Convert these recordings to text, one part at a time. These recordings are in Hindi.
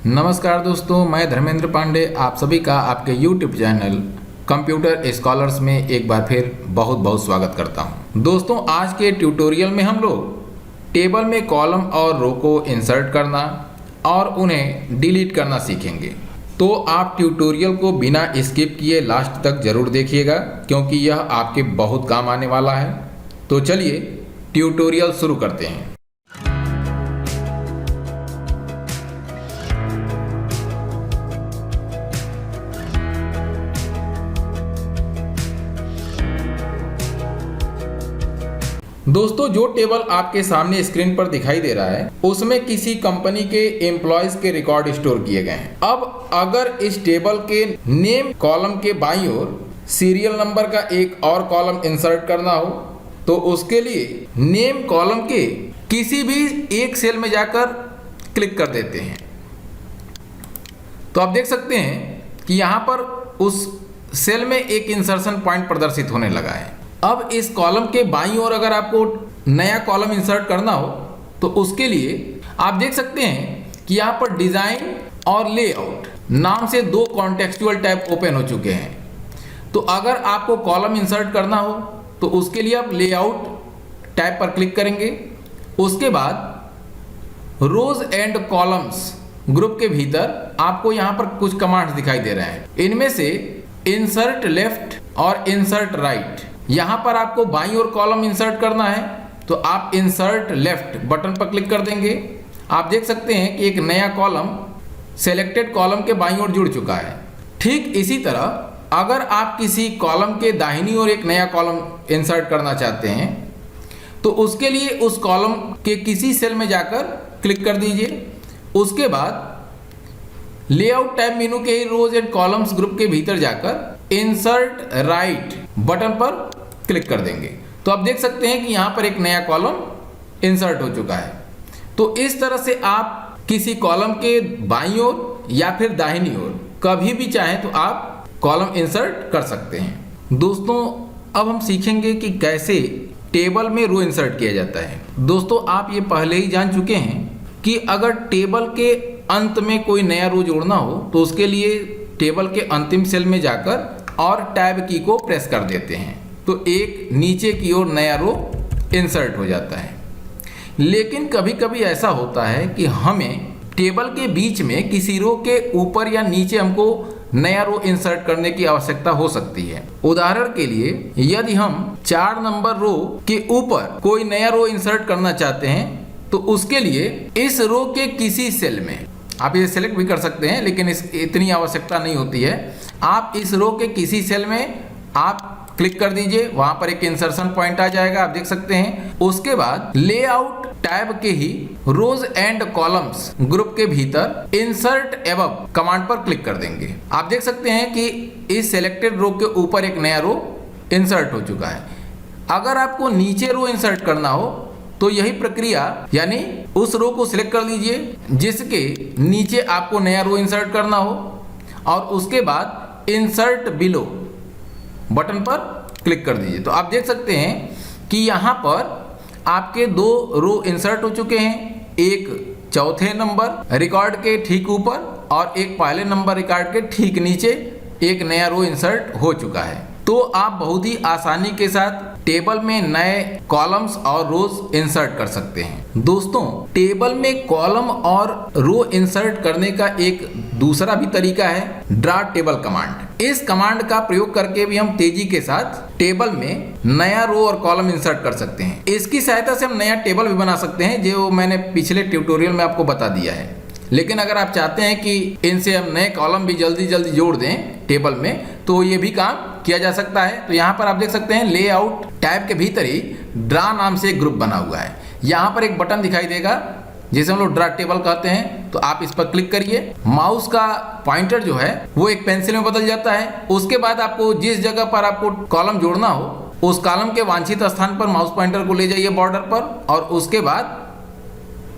नमस्कार दोस्तों, मैं धर्मेंद्र पांडे आप सभी का आपके YouTube चैनल कंप्यूटर स्कॉलर्स में एक बार फिर बहुत बहुत स्वागत करता हूं। दोस्तों, आज के ट्यूटोरियल में हम लोग टेबल में कॉलम और रो को इंसर्ट करना और उन्हें डिलीट करना सीखेंगे। तो आप ट्यूटोरियल को बिना स्किप किए लास्ट तक जरूर देखिएगा, क्योंकि यह आपके बहुत काम आने वाला है। तो चलिए ट्यूटोरियल शुरू करते हैं। दोस्तों, जो टेबल आपके सामने स्क्रीन पर दिखाई दे रहा है उसमें किसी कंपनी के एम्प्लॉयज के रिकॉर्ड स्टोर किए गए हैं। अब अगर इस टेबल के नेम कॉलम के बाईं ओर सीरियल नंबर का एक और कॉलम इंसर्ट करना हो तो उसके लिए नेम कॉलम के किसी भी एक सेल में जाकर क्लिक कर देते हैं। तो आप देख सकते हैं कि यहाँ पर उस सेल में एक इंसर्शन पॉइंट प्रदर्शित होने लगा है। अब इस कॉलम के बाईं ओर अगर आपको नया कॉलम इंसर्ट करना हो तो उसके लिए आप देख सकते हैं कि यहाँ पर डिजाइन और लेआउट नाम से दो कॉन्टेक्सचुअल टैब ओपन हो चुके हैं। तो अगर आपको कॉलम इंसर्ट करना हो तो उसके लिए आप लेआउट टैब पर क्लिक करेंगे। उसके बाद रोज एंड कॉलम्स ग्रुप के भीतर आपको यहाँ पर कुछ कमांड्स दिखाई दे रहे हैं। इनमें से इंसर्ट लेफ्ट और इंसर्ट राइट, यहाँ पर आपको बाईं ओर कॉलम इंसर्ट करना है तो आप इंसर्ट लेफ्ट बटन पर क्लिक कर देंगे। आप देख सकते हैं कि एक नया कॉलम सेलेक्टेड कॉलम के बाईं ओर जुड़ चुका है। ठीक इसी तरह अगर आप किसी कॉलम के दाहिनी ओर एक नया कॉलम इंसर्ट करना चाहते हैं तो उसके लिए उस कॉलम के किसी सेल में जाकर क्लिक कर दीजिए। उसके बाद लेआउट टैब मेनू के रोज एंड कॉलम्स ग्रुप के भीतर जाकर इंसर्ट राइट बटन पर क्लिक कर देंगे। तो आप देख सकते हैं कि यहाँ पर एक नया कॉलम इंसर्ट हो चुका है। तो इस तरह से आप किसी कॉलम के बाईं ओर या फिर दाहिनी ओर कभी भी चाहें तो आप कॉलम इंसर्ट कर सकते हैं। दोस्तों, अब हम सीखेंगे कि कैसे टेबल में रो इंसर्ट किया जाता है। दोस्तों, आप ये पहले ही जान चुके हैं कि अगर टेबल के अंत में कोई नया रो जोड़ना हो तो उसके लिए टेबल के अंतिम सेल में जाकर और टैब की को प्रेस कर देते हैं तो एक नीचे की ओर नया रो इंसर्ट हो जाता है। लेकिन कभी कभी ऐसा होता है कि हमें टेबल के बीच में किसी रो के ऊपर या नीचे हमको नया रो इंसर्ट करने की आवश्यकता हो सकती है। उदाहरण के लिए यदि हम 4 नंबर रो के ऊपर कोई नया रो इंसर्ट करना चाहते हैं तो उसके लिए इस रो के किसी सेल में आप ये सेलेक्ट भी कर सकते हैं, लेकिन इतनी आवश्यकता नहीं होती है। आप इस रो के किसी सेल में आप क्लिक कर दीजिए, वहां पर एक इंसर्शन पॉइंट आ जाएगा, आप देख सकते हैं। उसके बाद लेआउट टैब के ही रोज एंड कॉलम्स ग्रुप के भीतर इंसर्ट एबव कमांड पर क्लिक कर देंगे। आप देख सकते हैं कि इस सेलेक्टेड रो के ऊपर एक नया रो इंसर्ट हो चुका है। अगर आपको नीचे रो इंसर्ट करना हो तो यही प्रक्रिया, यानी उस रो को सिलेक्ट कर लीजिए जिसके नीचे आपको नया रो इंसर्ट करना हो और उसके बाद इंसर्ट बिलो बटन पर क्लिक कर दीजिए। तो आप देख सकते हैं कि यहाँ पर आपके 2 रो इंसर्ट हो चुके हैं, एक चौथे नंबर रिकॉर्ड के ठीक ऊपर और एक पहले नंबर रिकॉर्ड के ठीक नीचे एक नया रो इंसर्ट हो चुका है। तो आप बहुत ही आसानी के साथ टेबल में नए कॉलम्स और रोज इंसर्ट कर सकते हैं। दोस्तों, टेबल में कॉलम और रो इंसर्ट करने का एक दूसरा भी तरीका है ड्रा टेबल कमांड। इस कमांड का प्रयोग करके भी हम तेजी के साथ टेबल में नया रो और कॉलम इंसर्ट कर सकते हैं। इसकी सहायता से हम नया टेबल भी बना सकते हैं, जो मैंने पिछले ट्यूटोरियल में आपको बता दिया है। लेकिन अगर आप चाहते हैं कि इनसे हम नए कॉलम भी जल्दी जल्दी जोड़ दें टेबल में तो ये भी काम किया जा सकता है। तो यहाँ पर आप देख सकते हैं लेआउट टैब के भीतर ही ड्रा नाम से एक ग्रुप बना हुआ है। यहाँ पर एक बटन दिखाई देगा जिसे हम लोग ड्रा टेबल कहते हैं। तो आप इस पर क्लिक करिए, माउस का पॉइंटर जो है वो एक पेंसिल में बदल जाता है। उसके बाद आपको जिस जगह पर आपको कॉलम जोड़ना हो उस कॉलम के वांछित स्थान पर माउस पॉइंटर को ले जाइए बॉर्डर पर और उसके बाद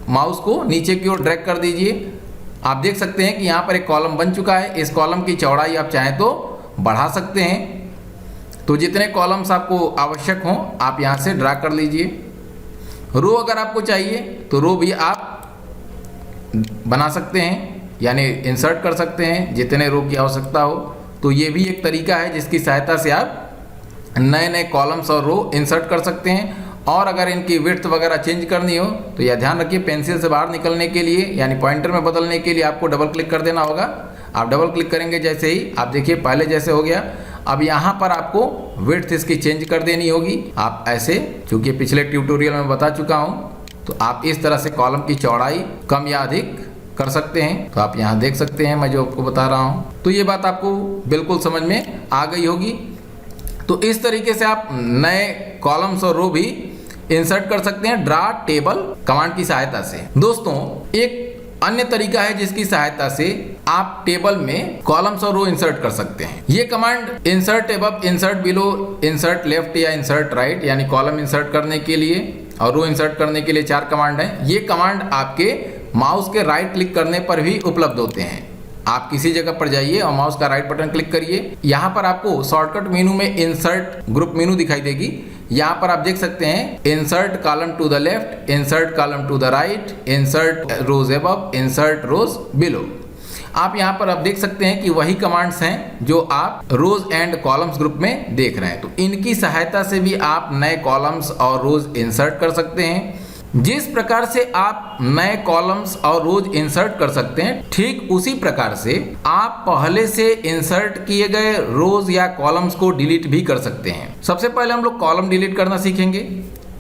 माउस को नीचे की ओर ड्रैग कर दीजिए। आप देख सकते हैं कि यहाँ पर एक कॉलम बन चुका है। इस कॉलम की चौड़ाई आप चाहें तो बढ़ा सकते हैं। तो जितने कॉलम्स आपको आवश्यक हों आप यहाँ से ड्रा कर लीजिए। रो अगर आपको चाहिए तो रो भी आप बना सकते हैं। यानी इंसर्ट कर सकते हैं जितने रो की आवश्यकता हो। तो ये भी एक तरीका है जिसकी सहायता से आप नए नए कॉलम्स और रो इंसर्ट कर सकते हैं। और अगर इनकी विड्थ वगैरह चेंज करनी हो तो यह ध्यान रखिए, पेंसिल से बाहर निकलने के लिए यानी पॉइंटर में बदलने के लिए आपको डबल क्लिक कर देना होगा। आप डबल क्लिक करेंगे जैसे ही, आप देखिए पहले जैसे हो गया। अब यहाँ पर आपको विड्थ इसकी चेंज कर देनी होगी। आप ऐसे, चूँकि पिछले ट्यूटोरियल में बता चुका हूँ, तो आप इस तरह से कॉलम की चौड़ाई कम या अधिक कर सकते हैं। तो आप यहाँ देख सकते हैं मैं जो आपको बता रहा हूँ। तो ये बात आपको बिल्कुल समझ में आ गई होगी। तो इस तरीके से आप नए कॉलम्स और रो भी इंसर्ट कर सकते हैं ड्रा टेबल कमांड की सहायता से। दोस्तों, एक अन्य तरीका है जिसकी सहायता से आप टेबल में कॉलम्स और रो इंसर्ट कर सकते हैं। ये command insert above, insert below, insert left या इंसर्ट राइट, यानी कॉलम इंसर्ट करने के लिए और रो इंसर्ट करने के लिए 4 कमांड हैं। ये कमांड आपके माउस के राइट क्लिक करने पर भी उपलब्ध होते हैं। आप किसी जगह पर जाइए और माउस का राइट बटन क्लिक करिए। यहाँ पर आपको शॉर्टकट मेनू में इंसर्ट ग्रुप मेनू दिखाई देगी। यहाँ पर आप देख सकते हैं insert column to the left, insert column to the right, insert rows above, insert rows below. आप यहाँ पर आप देख सकते हैं कि वही कमांड्स हैं जो आप रोज एंड कॉलम्स ग्रुप में देख रहे हैं। तो इनकी सहायता से भी आप नए कॉलम्स और रोज इंसर्ट कर सकते हैं। जिस प्रकार से आप नए कॉलम्स और रोज इंसर्ट कर सकते हैं, ठीक उसी प्रकार से आप पहले से इंसर्ट किए गए रोज या कॉलम्स को डिलीट भी कर सकते हैं। सबसे पहले हम लोग कॉलम डिलीट करना सीखेंगे।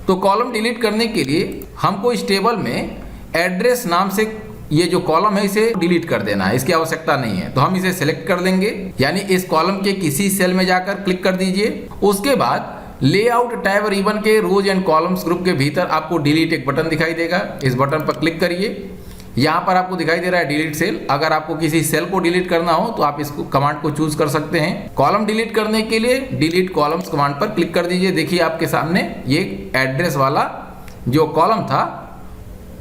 तो कॉलम डिलीट करने के लिए हमको इस टेबल में एड्रेस नाम से ये जो कॉलम है इसे डिलीट कर देना है, इसकी आवश्यकता नहीं है। तो हम इसे सिलेक्ट कर देंगे, यानी इस कॉलम के किसी सेल में जाकर क्लिक कर दीजिए। उसके बाद लेआउट टैब रिबन के रोज एंड कॉलम्स ग्रुप के भीतर आपको डिलीट एक बटन दिखाई देगा। इस बटन पर क्लिक करिए। यहाँ पर आपको दिखाई दे रहा है डिलीट सेल। अगर आपको किसी सेल को डिलीट करना हो तो आप इस कमांड को चूज कर सकते हैं। कॉलम डिलीट करने के लिए डिलीट कॉलम्स कमांड पर क्लिक कर दीजिए। देखिए आपके सामने ये एड्रेस वाला जो कॉलम था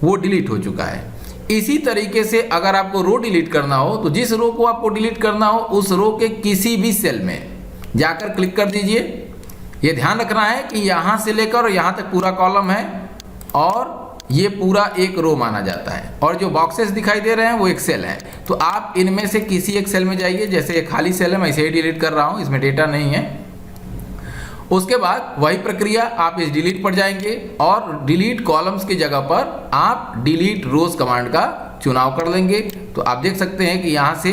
वो डिलीट हो चुका है। इसी तरीके से अगर आपको रो डिलीट करना हो तो जिस रो को आपको डिलीट करना हो उस रो के किसी भी सेल में जाकर क्लिक कर दीजिए। ये ध्यान रखना है कि यहाँ से लेकर यहाँ तक पूरा कॉलम है और ये पूरा एक रो माना जाता है, और जो बॉक्सेस दिखाई दे रहे हैं वो एक सेल है। तो आप इनमें से किसी एक सेल में जाइए। जैसे ये खाली सेल है, मैं इसे ही डिलीट कर रहा हूँ, इसमें डेटा नहीं है। उसके बाद वही प्रक्रिया, आप इस डिलीट पर जाएंगे और डिलीट कॉलम्स की जगह पर आप डिलीट रोज कमांड का चुनाव कर लेंगे। तो आप देख सकते हैं कि यहाँ से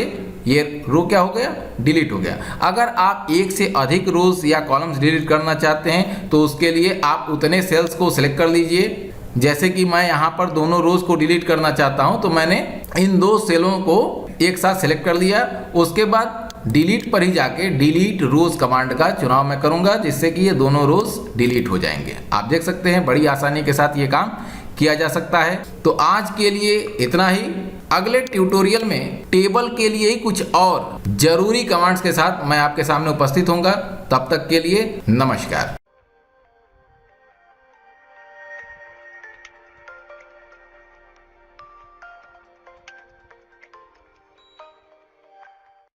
ये रो क्या हो गया, डिलीट हो गया। अगर आप एक से अधिक रोज या कॉलम्स डिलीट करना चाहते हैं तो उसके लिए आप उतने सेल्स को सिलेक्ट कर लीजिए। जैसे कि मैं यहाँ पर दोनों रोज को डिलीट करना चाहता हूँ, तो मैंने इन 2 सेलों को एक साथ सिलेक्ट कर लिया। उसके बाद डिलीट पर ही जाके डिलीट रोज कमांड का चुनाव मैं करूंगा, जिससे कि ये दोनों रोज डिलीट हो जाएंगे। आप देख सकते हैं बड़ी आसानी के साथ ये काम किया जा सकता है। तो आज के लिए इतना ही। अगले ट्यूटोरियल में टेबल के लिए ही कुछ और जरूरी कमांड्स के साथ मैं आपके सामने उपस्थित होऊंगा। तब तक के लिए नमस्कार।